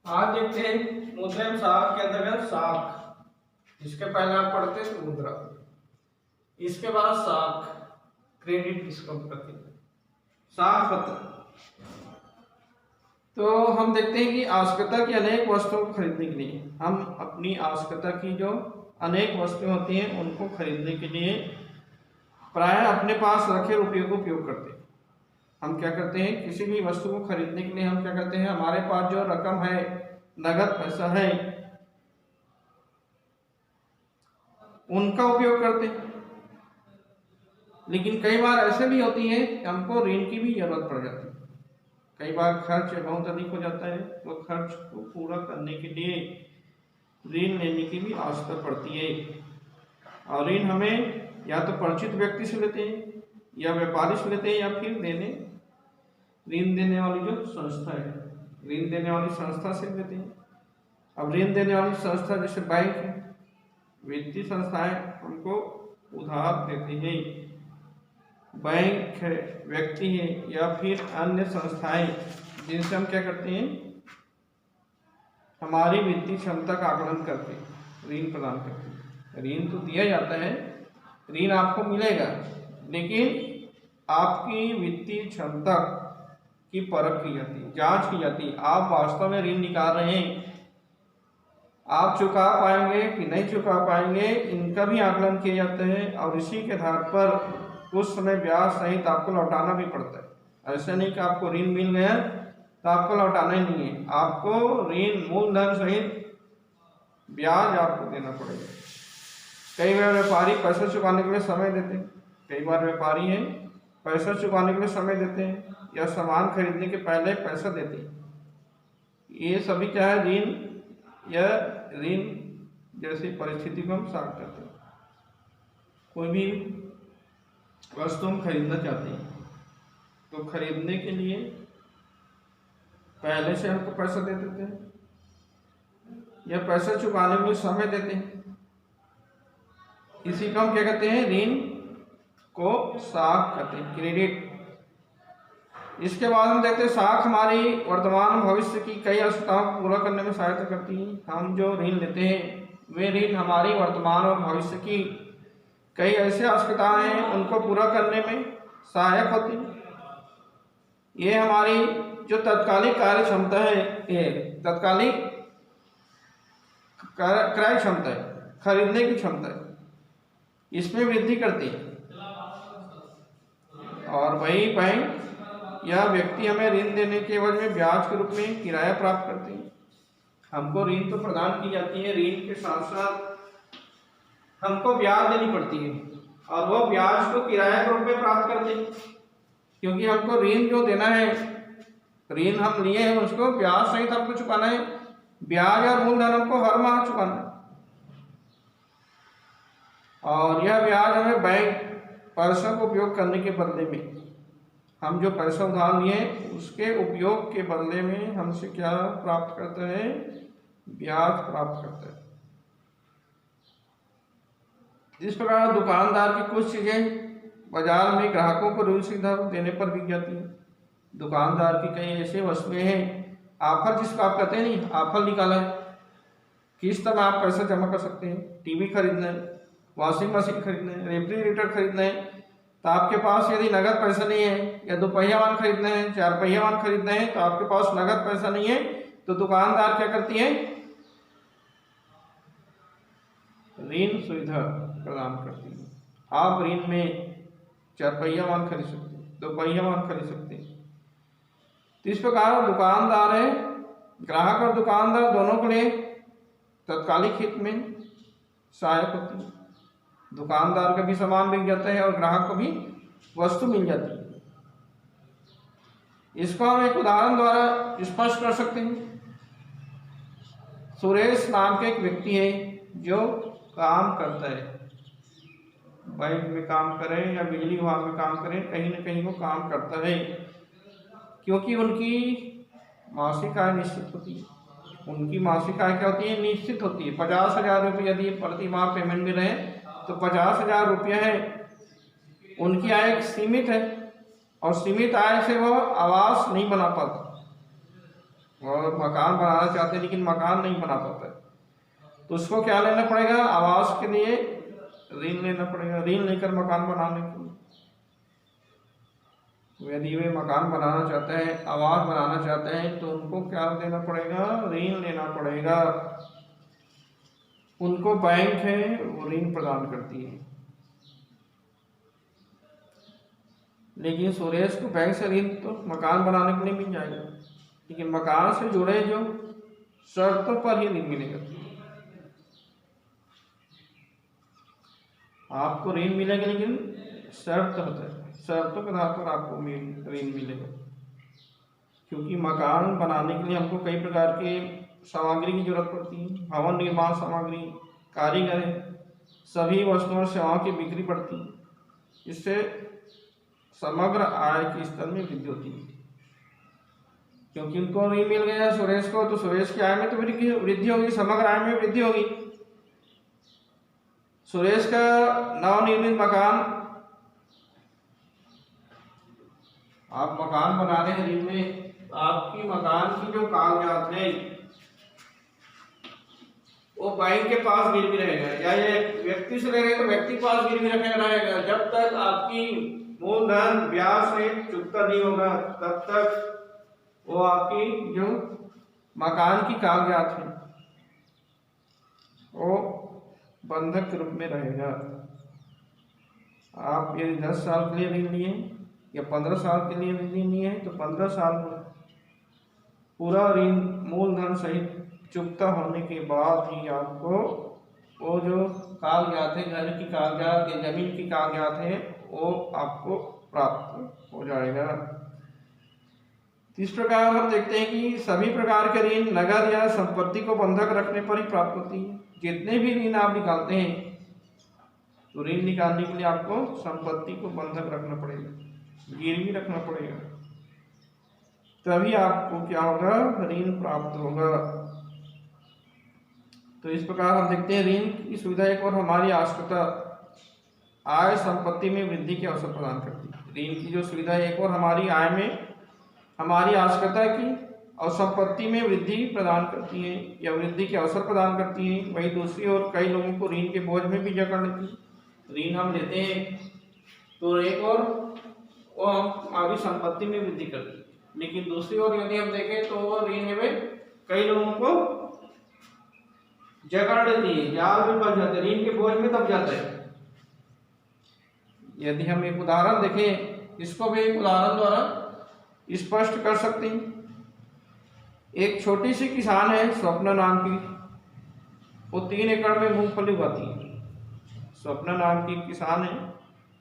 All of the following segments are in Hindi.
आज देखते हैं मुद्रा एवं साख के अंतर्गत साख। इसके पहले आप पढ़ते थे मुद्रा, इसके बाद साख क्रेडिट किसको कहते हैं, साख पत्र। तो हम देखते हैं कि आवश्यकता की अनेक वस्तुओं को खरीदने के लिए हम अपनी आवश्यकता की जो अनेक वस्तुएं होती हैं उनको खरीदने के लिए प्रायः अपने पास रखे रुपये को उपयोग करते हैं। हम क्या करते हैं, किसी भी वस्तु को खरीदने के लिए हम क्या करते हैं, हमारे पास जो रकम है, नगद पैसा है, उनका उपयोग करते हैं। लेकिन कई बार ऐसे भी होती है कि हमको ऋण की भी जरूरत पड़ जाती है। कई बार खर्च बहुत अधिक हो जाता है, तो खर्च को पूरा करने के लिए ऋण लेने की भी आवश्यकता पड़ती है। और ऋण हमें या तो परिचित व्यक्ति से लेते हैं, या व्यापारी से लेते हैं, या फिर ऋण देने वाली जो संस्था है, ऋण देने वाली संस्था से लेते हैं। अब ऋण देने वाली संस्था जैसे बैंक है, वित्तीय संस्थाएं हमको उधार देते हैं। बैंक है, व्यक्ति है, या फिर अन्य संस्थाएं जिनसे हम क्या करते हैं, हमारी वित्तीय क्षमता का आकलन करके ऋण प्रदान करते हैं। ऋण तो दिया जाता है, ऋण आपको मिलेगा, लेकिन आपकी वित्तीय क्षमता की परख की जाती है, जांच की जाती है। आप वास्तव में ऋण निकाल रहे हैं, आप चुका पाएंगे कि नहीं चुका पाएंगे, इनका भी आकलन किया जाता है। और इसी के आधार पर कुछ समय ब्याज सहित आपको लौटाना भी पड़ता है। ऐसा नहीं कि आपको ऋण मिल गया तो आपको लौटाना ही नहीं है, आपको ऋण मूलधन सहित ब्याज आपको देना पड़ेगा। कई बार व्यापारी पैसा चुकाने के लिए समय देते हैं, कई बार व्यापारी हैं पैसा चुकाने के लिए समय देते हैं, या सामान खरीदने के पहले पैसा देते हैं। ये सभी क्या है, ऋण या ऋण जैसी परिस्थिति को हम साख करते हैं। कोई भी वस्तु हम खरीदना चाहते हैं तो खरीदने के लिए पहले से हमको पैसा दे देते हैं, या पैसा चुकाने के लिए समय देते हैं। इसी को हम क्या कहते हैं, ऋण को साख कहते हैं, क्रेडिट। इसके बाद हम देखते हैं साख हमारी वर्तमान भविष्य की कई आवश्यकताओं को पूरा करने में सहायता करती है। हम जो ऋण लेते हैं वे ऋण हमारी वर्तमान और भविष्य की कई ऐसी आवश्यकताएं हैं उनको पूरा करने में सहायक होती है। ये हमारी जो तत्कालिक कार्य क्षमता है, ये तत्कालिक क्रय क्षमता है, खरीदने की क्षमता है, इसमें वृद्धि करती है। और वही बैंक या व्यक्ति हमें ऋण देने के एवज में ब्याज के रूप में किराया प्राप्त करते हैं। हमको ऋण तो प्रदान की जाती है, ऋण के साथ साथ हमको ब्याज देनी पड़ती है, और वो ब्याज को किराया के रूप में प्राप्त करते हैं। क्योंकि हमको ऋण जो देना है, ऋण हम लिए हैं उसको ब्याज सहित हमको चुकाना है, ब्याज और मूलधन हमको हर माह चुकाना है। और यह ब्याज हमें बैंक पैसों को उपयोग करने के बदले में, हम जो पैसा उधार लिए उसके उपयोग के बदले में हमसे क्या प्राप्त करते हैं, ब्याज प्राप्त करते हैं। इस प्रकार दुकानदार की कुछ चीजें बाजार में ग्राहकों को ऋण सुविधा देने पर बिक जाती है। दुकानदार की कई ऐसी वस्तुएं हैं, ऑफर जिसको आप कहते हैं, नहीं ऑफर निकाला है, किस्त में आप पैसा जमा कर सकते हैं। टीवी खरीदना है, वॉशिंग मशीन खरीदना है, रेफ्रिजरेटर खरीदना है, तो आपके पास यदि नगद पैसा नहीं है, या 2 पहिया वाहन खरीदना है, 4 पहिया वाहन खरीदना है, तो आपके पास नगद पैसा नहीं है, तो दुकानदार क्या करती है, ऋण सुविधा प्रदान करती है। आप ऋण में 4 पहिया वाहन खरीद सकते हैं, 2 पहिया वाहन खरीद सकते हैं। तो इस प्रकार दुकानदार है, ग्राहक और दुकानदार दोनों के लिए तत्कालिक हित में सहायक होती है। दुकानदार का भी सामान बिक जाता है और ग्राहक को भी वस्तु मिल जाती है। इसको हम एक उदाहरण द्वारा स्पष्ट कर सकते हैं। सुरेश नाम के एक व्यक्ति है जो काम करता है, बैंक में काम करें या बिजली विभाग में काम करें, कहीं ना कहीं वो काम करता है, क्योंकि उनकी मासिक आय निश्चित होती है। उनकी मासिक आय क्या होती है, निश्चित होती है। 50,000 रुपये यदि प्रति माह पेमेंट मिल रहे हैं तो 50,000 रुपये है, उनकी आय सीमित है, और सीमित आय से वो आवास नहीं बना पाता। और मकान बनाना चाहते हैं लेकिन मकान नहीं बना पाता, तो उसको क्या लेना पड़ेगा? आवास के लिए ऋण लेना पड़ेगा, ऋण लेकर मकान बनाने के लिए। यदि वे मकान बनाना चाहते हैं, आवास बनाना चाहते हैं, तो उनको क्या देना पड़ेगा? ऋण लेना पड़ेगा। उनको बैंक है वो ऋण प्रदान करती है, लेकिन सुरेश को बैंक से ऋण तो मकान बनाने के लिए मिल जाएगा, लेकिन मकान से जुड़े जो शर्तों पर ही ऋण मिलेगा। आपको ऋण मिलेगा लेकिन शर्त होता है, शर्तों के आधार पर आपको ऋण मिलेगा। क्योंकि मकान बनाने के लिए हमको कई प्रकार के सामग्री की जरूरत पड़ती है, भवन निर्माण सामग्री, कारीगर, सभी वस्तुओं और सेवाओं की बिक्री पड़ती है। इससे समग्र आय के स्तर में वृद्धि होती है। क्योंकि उनको ऋण मिल गया सुरेश को, तो सुरेश की आय में तो वृद्धि होगी, समग्र आय में वृद्धि होगी। सुरेश का नवनिर्मित मकान, आप मकान बना रहे हैं ऋण में, आपकी मकान की जो कागजात है वो बैंक के पास गिरवी रहेगा, या ये व्यक्ति से ले रहे हैं तो व्यक्ति के पास गिरवी रहेगा। जब तक आपकी मूलधन ब्याज से चुकता नहीं होगा तब तक वो आपकी जो मकान की कागजात है वो बंधक के रूप में रहेगा। आप यदि 10 साल के लिए ऋण लिए या 15 साल के लिए ऋण लिए हैं, तो 15 साल में पूरा ऋण मूलधन सहित चुकता होने के बाद ही आपको वो जो कागजात है, घर की कागजात या जमीन की कागजात है, वो आपको प्राप्त हो जाएगा। इस प्रकार हम देखते हैं कि सभी प्रकार के ऋण नगद या संपत्ति को बंधक रखने पर ही प्राप्त होती है। जितने भी ऋण आप निकालते हैं, तो ऋण निकालने के लिए आपको संपत्ति को बंधक रखना पड़ेगा, गिरवी रखना पड़ेगा, तभी आपको क्या होगा? ऋण प्राप्त होगा। तो इस प्रकार हम देखते हैं ऋण की सुविधा एक और हमारी आवश्यकता आय संपत्ति में वृद्धि के अवसर प्रदान करती है। ऋण की जो सुविधा है एक और हमारी आय में हमारी आवश्यकता की और संपत्ति में वृद्धि प्रदान करती है या वृद्धि के अवसर प्रदान करती है। वही दूसरी ओर कई लोगों को ऋण के बोझ में भी जकड़ लेती है। ऋण हम लेते हैं तो एक और वो हम हमारी संपत्ति में वृद्धि करती है, लेकिन दूसरी ओर यदि हम देखें तो वो ऋण है कई लोगों को जकड़ लेती है, जाल में फंस जाते हैं, ऋण के बोझ में दब जाते हैं। यदि हम एक उदाहरण देखें, इसको भी एक उदाहरण द्वारा स्पष्ट कर सकते हैं। एक छोटी सी किसान है स्वप्ना नाम की, वो 3 एकड़ में मूंगफली उगाती है। स्वप्ना नाम की किसान है,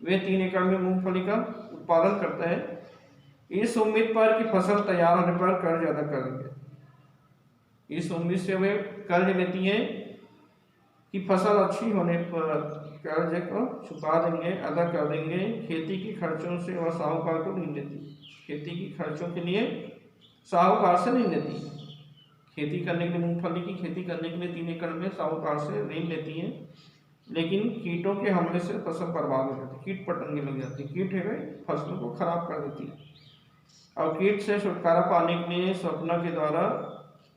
वे 3 एकड़ में मूंगफली का उत्पादन करते हैं इस उम्मीद पर कि फसल तैयार होने पर कर्ज अदा करेंगे। इस उम्मीद से वे कर्ज लेती है कि फसल अच्छी होने पर कर्ज को चुका देंगे, अदा कर देंगे। खेती के खर्चों से वह साहूकार को ऋण लेती है। खेती के खर्चों के लिए साहूकार से ऋण लेती है। खेती करने के लिए, मूंगफली की खेती करने के लिए 3 एकड़ में साहूकार से ऋण लेती है, लेकिन कीटों के हमले से फसल बर्बाद हो जाती है, कीट पतंगे लग जाती है। कीट है फसलों को खराब कर देती है। और कीट से छुटकारा पाने के लिए स्वप्ना के द्वारा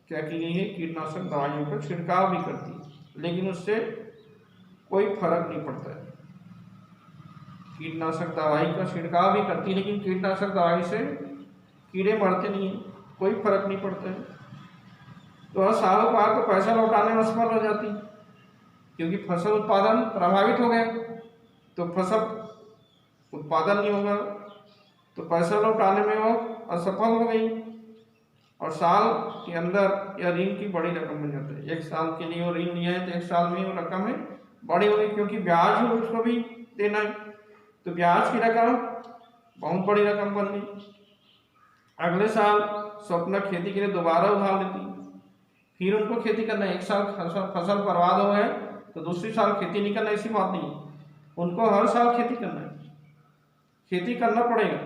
क्या की गई है? कीटनाशक दवाइयों का छिड़काव भी करती है, लेकिन उससे कोई फर्क नहीं पड़ता है। कीटनाशक दवाई का छिड़काव भी करती है, लेकिन कीटनाशक दवाई से कीड़े मरते नहीं है, कोई फर्क नहीं पड़ता है। तो हर साहूकार को पैसा लौटाने में असफल हो जाती है, क्योंकि फसल उत्पादन प्रभावित हो गया। तो फसल उत्पादन नहीं होगा तो पैसा लौटाने में वो असफल हो गई, और साल के अंदर यह ऋण की बड़ी रकम बन जाती है। 1 साल के लिए वो ऋण लिया है तो 1 साल में वो रकम है बड़ी होगी, क्योंकि ब्याज है उसको भी देना है, तो ब्याज की रकम बहुत बड़ी रकम बन गई। अगले साल स्वप्ना खेती के लिए दोबारा उधार लेती है, फिर उनको खेती करना है। 1 साल फसल बर्बाद हो गए तो दूसरी साल खेती नहीं करना, ऐसी बात नहीं, उनको हर साल खेती करना है, खेती करना पड़ेगा।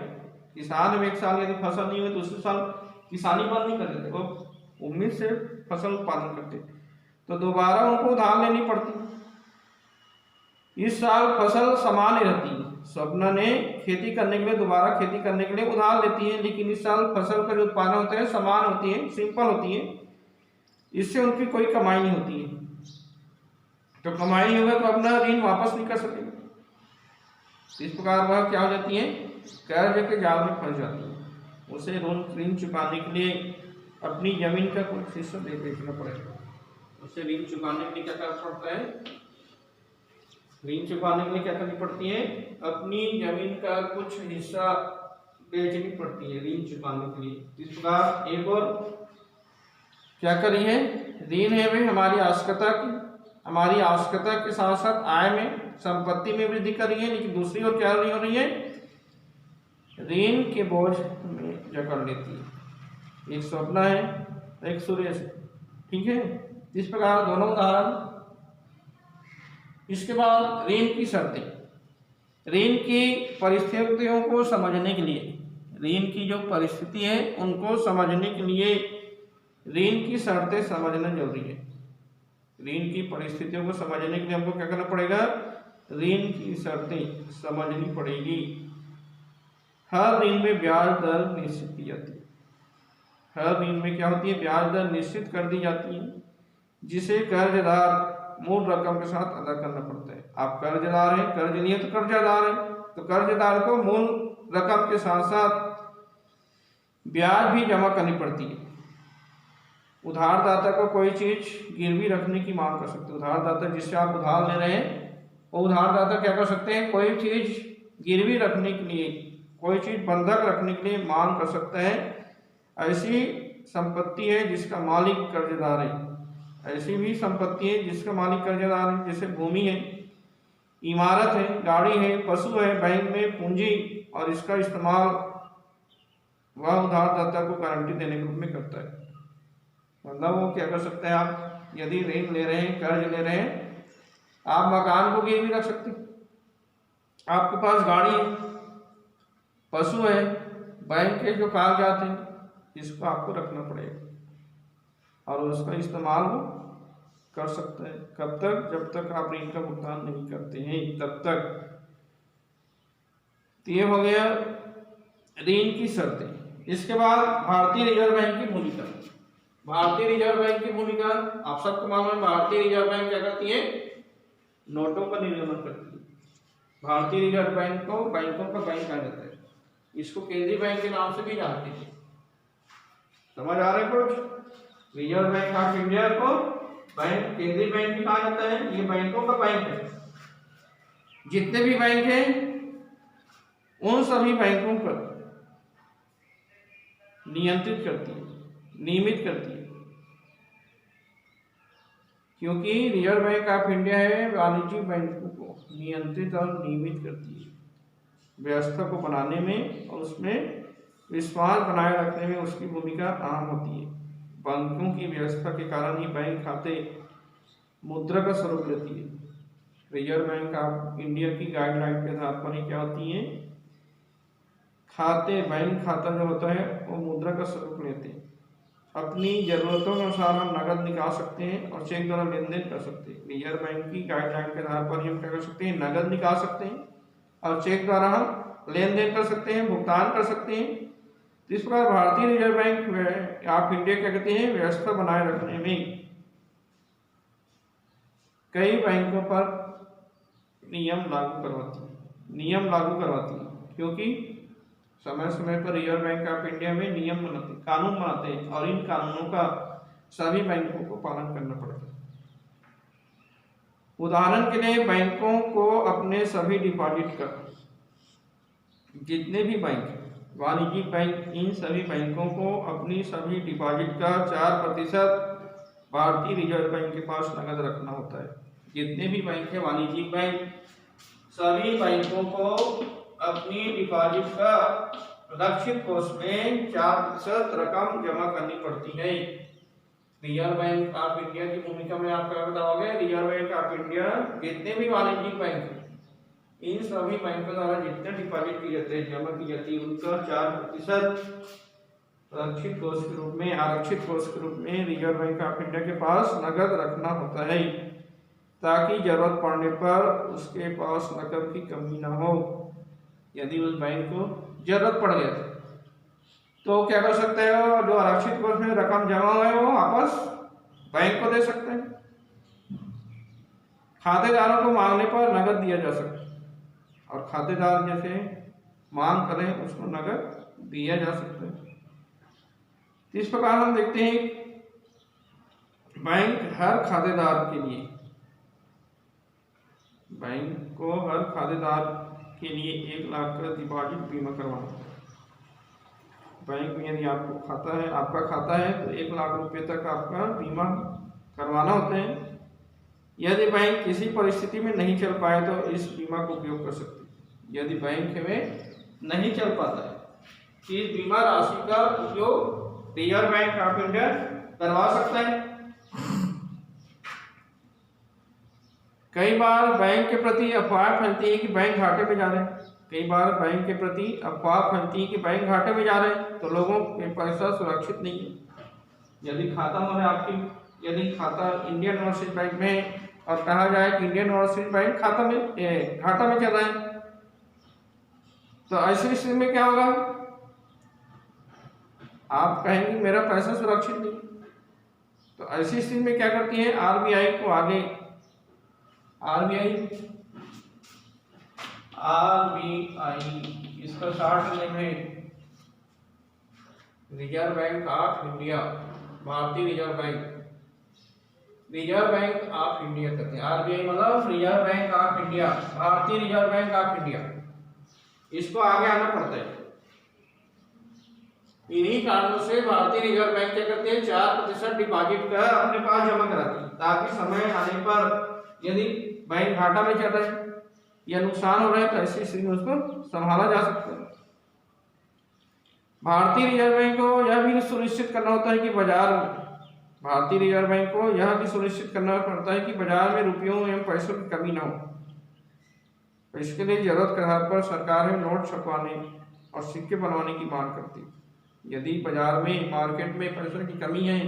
किसान 1 साल यदि फसल नहीं हुई दूसरे साल किसानी बंद नहीं कर देते, वो उम्मीद से फसल उत्पादन करते, तो दोबारा उनको उधार लेनी पड़ती। इस साल फसल सामान्य रहती है, स्वप्ना ने खेती करने के लिए, दोबारा खेती करने के लिए उधार लेती है, लेकिन इस साल फसल का जो उत्पादन होता है समान होती है, सिंपल होती है, इससे उनकी कोई कमाई नहीं होती है। तो कमाई नहीं होगा तो अपना ऋण वापस नहीं कर सकेंगे। इस प्रकार वह क्या हो जाती है, कर्ज के जाल में फंस जाती है। उसे ऋण चुकाने के लिए अपनी जमीन का कुछ हिस्सा दे बेचना पड़ेगा। उसे ऋण चुकाने के लिए क्या करना पड़ता है, ऋण चुकाने के लिए क्या करनी पड़ती है, अपनी जमीन का कुछ हिस्सा बेचनी पड़ती है ऋण चुकाने के लिए। इस प्रकार एक और क्या करी है, ऋण है भाई हमारी आवश्यकता की, हमारी आवश्यकता के साथ साथ आय में, संपत्ति में वृद्धि कर रही है, लेकिन दूसरी ओर क्या नहीं हो रही है, ऋण के बोझ में जकड़ लेती है। एक स्वप्ना है, एक सुरेश है, ठीक है। इस प्रकार दोनों उदाहरण। इसके बाद ऋण की शर्तें, ऋण की परिस्थितियों को समझने के लिए, ऋण की जो परिस्थिति है उनको समझने के लिए ऋण की शर्तें समझना जरूरी है। ऋण की परिस्थितियों को समझने के लिए हमको क्या करना पड़ेगा, ऋण की शर्तें समझनी पड़ेगी। हर ऋण में ब्याज दर निश्चित की जाती है। हर ऋण में क्या होती है, ब्याज दर निश्चित कर दी जाती है, जिसे कर्जदार मूल रकम के साथ अदा करना पड़ता है। आप कर्जदार हैं, कर्ज लिए तो कर्जदार है, तो कर्जदार को मूल रकम के साथ साथ ब्याज भी जमा करनी पड़ती है। उधारदाता को कोई चीज गिरवी रखने की मांग कर सकते हैं। उधारदाता जिससे आप उधार ले रहे हैं, वो उधारदाता क्या कर सकते हैं, कोई चीज गिरवी रखने के लिए, कोई चीज बंधक रखने के लिए मांग कर सकता है। ऐसी संपत्ति है जिसका मालिक कर्जदार है, ऐसी भी संपत्ति है जिसका मालिक कर्जदार है, जैसे भूमि है, इमारत है, गाड़ी है, पशु है, बैंक में पूंजी, और इसका इस्तेमाल वह उधारदाता को गारंटी देने के रूप में करता है। मतलब वो क्या कर सकते हैं, आप यदि ऋण ले रहे हैं, कर्ज ले रहे हैं, आप मकान को गिरवी रख सकते हैं, आपके पास गाड़ी है, पशु है, बैंक के जो कागजात हैं, इसको आपको रखना पड़ेगा और उसका इस्तेमाल वो कर सकते हैं। कब तक, जब तक आप ऋण का भुगतान नहीं करते हैं तब तक। तो ये हो गया ऋण की शर्तें। इसके बाद भारतीय रिजर्व बैंक की भूमिका। भारतीय रिजर्व बैंक की भूमिका आप सबको मालूम है। भारतीय रिजर्व बैंक क्या करती है, नोटों का निर्गमन करती है। भारतीय रिजर्व बैंक को बैंकों का बैंक कहा जाता है, इसको केंद्रीय बैंक के नाम से भी जानते हैं। समझ आ रहे हैं कुछ, रिजर्व बैंक ऑफ इंडिया को बैंक, केंद्रीय बैंक भी कहा जाता है, ये बैंकों का बैंक है। जितने भी बैंक हैं उन सभी बैंकों पर नियंत्रित करती है, नियमित करती है, क्योंकि रिजर्व बैंक ऑफ इंडिया है वाणिज्यिक बैंकों को नियंत्रित और नियमित करती है। व्यवस्था को बनाने में और उसमें विश्वास बनाए रखने में उसकी भूमिका अहम होती है। बैंकों की व्यवस्था के कारण ही बैंक खाते मुद्रा का स्वरूप लेती है। रिजर्व बैंक ऑफ इंडिया की गाइडलाइन के आधार पर ही क्या होती है, खाते, बैंक खाता जो होता है वो मुद्रा का स्वरूप लेते हैं। अपनी जरूरतों के अनुसार हम नगद निकाल सकते हैं और चेक द्वारा लेन देन कर सकते हैं। रिजर्व बैंक की गाइडलाइन के आधार पर हम क्या कर सकते हैं, नगद निकाल सकते हैं और चेक द्वारा हम लेन देन कर सकते हैं, भुगतान कर सकते हैं। इस प्रकार भारतीय रिजर्व बैंक ऑफ इंडिया क्या कहते हैं, व्यवस्था बनाए रखने में कई बैंकों पर नियम लागू करवाती है, क्योंकि समय समय पर रिजर्व बैंक ऑफ इंडिया में नियम बनाते, कानून बनाते हैं और इन कानूनों का सभी बैंकों को पालन करना पड़ता है। उदाहरण के लिए बैंकों को अपने सभी डिपॉजिट का, जितने भी बैंक, वाणिज्यिक बैंक, इन सभी बैंकों को अपनी सभी डिपॉजिट का 4% भारतीय रिजर्व बैंक के पास नगद रखना होता है। जितने भी बैंक है वाणिज्यिक बैंक, सभी बैंकों को अपनी डिपॉजिट का लक्षित कोष में 4% रकम जमा करनी पड़ती है। रिजर्व बैंक ऑफ इंडिया की भूमिका में आप क्या बताओगे, रिजर्व बैंक ऑफ इंडिया जितने भी वाणिज्यिक बैंक हैं, इन सभी बैंकों द्वारा जितने डिपॉजिट की जाते हैं, जमा की जाती है, उनका 4% आरक्षित कोष के रूप में रिजर्व बैंक ऑफ इंडिया के पास नगद रखना होता है, ताकि जरूरत पड़ने पर उसके पास नकद की कमी ना हो। यदि उस बैंक को जरूरत पड़ गया तो क्या कर सकते हो, जो आरक्षित कोष में रकम जमा है वो वापस बैंक को दे सकते हैं। खातेदारों को मांगने पर नगद दिया जा सकता है और खातेदार जैसे मांग करें उसको नगद दिया जा सकता है। इस प्रकार हम देखते हैं बैंक हर खातेदार के लिए, बैंक को हर खातेदार के लिए 1 लाख का डिपॉजिट बीमा करवाना। बैंक में यदि आपका खाता है तो 1 लाख रुपए तक आपका बीमा करवाना होता है। यदि बैंक किसी परिस्थिति में नहीं चल पाए तो इस बीमा को उपयोग कर सकते हैं। यदि बैंक में नहीं चल पाता है इस बीमा राशि का उपयोग रिजर्व बैंक ऑफ इंडिया करवा सकता है। कई बार बैंक के प्रति अफवाह फैलती है कि बैंक घाटे में जा रहे हैं। कई बार बैंक के प्रति अफवाह फैलती है कि बैंक घाटे में जा रहे हैं तो लोगों के पैसा सुरक्षित नहीं है। यदि खाता यदि खाता इंडियन ओवरसीज बैंक में है और कहा जाए कि इंडियन ओवरसीज बैंक घाटा में चल रहा है तो ऐसी स्थिति में क्या होगा, आप कहेंगे मेरा पैसा सुरक्षित नहीं। तो ऐसी स्थिति में क्या करती है आरबीआई इसका शॉर्ट नेम है रिजर्व बैंक ऑफ इंडिया, भारतीय रिजर्व बैंक ऑफ इंडिया कहते हैं। आरबीआई मतलब रिजर्व बैंक ऑफ इंडिया, भारतीय रिजर्व बैंक ऑफ इंडिया, इसको आगे आना पड़ता है। इन्हीं कारणों से भारतीय रिजर्व बैंक क्या करते हैं 4% डिपॉजिट का अपने पास जमा कराती है ताकि समय आने पर यदि बैंक घाटा में चल रहा है या नुकसान हो रहा है तो ऐसी स्थिति में उसको संभाला जा सकता है। भारतीय रिजर्व बैंक को यह भी सुनिश्चित करना होता है कि भारतीय रिजर्व बैंक को यह भी सुनिश्चित करना पड़ता है कि बाजार में रुपयों एवं पैसों की कमी न हो। इसके लिए जरूरत के आधार पर सरकार में नोट छपवाने और सिक्के बनवाने की मांग करती है। यदि बाजार में मार्केट में पैसों की कमी है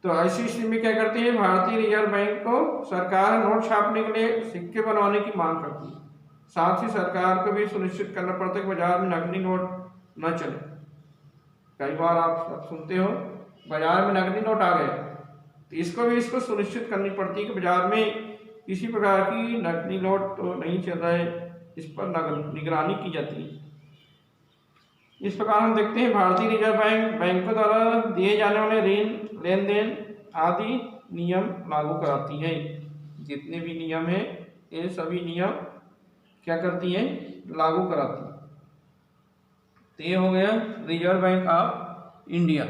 तो ऐसी स्थिति में क्या करती है भारतीय रिजर्व बैंक को सरकार नोट छापने के लिए सिक्के बनवाने की मांग करती है। साथ ही सरकार को भी सुनिश्चित करना पड़ता है कि बाजार में नकली नोट न चले। कई बार आप सुनते हो बाजार में नकली नोट आ गए तो इसको सुनिश्चित करनी पड़ती है कि बाजार में किसी प्रकार की नकली नोट तो नहीं चल रहा है, इस पर निगरानी की जाती है। इस प्रकार हम देखते हैं भारतीय रिजर्व बैंक बैंकों द्वारा दिए जाने वाले ऋण लेन देन आदि नियम लागू कराती है। जितने भी नियम हैं ये सभी नियम क्या करती है लागू कराती है। तो ये हो गया रिजर्व बैंक ऑफ इंडिया।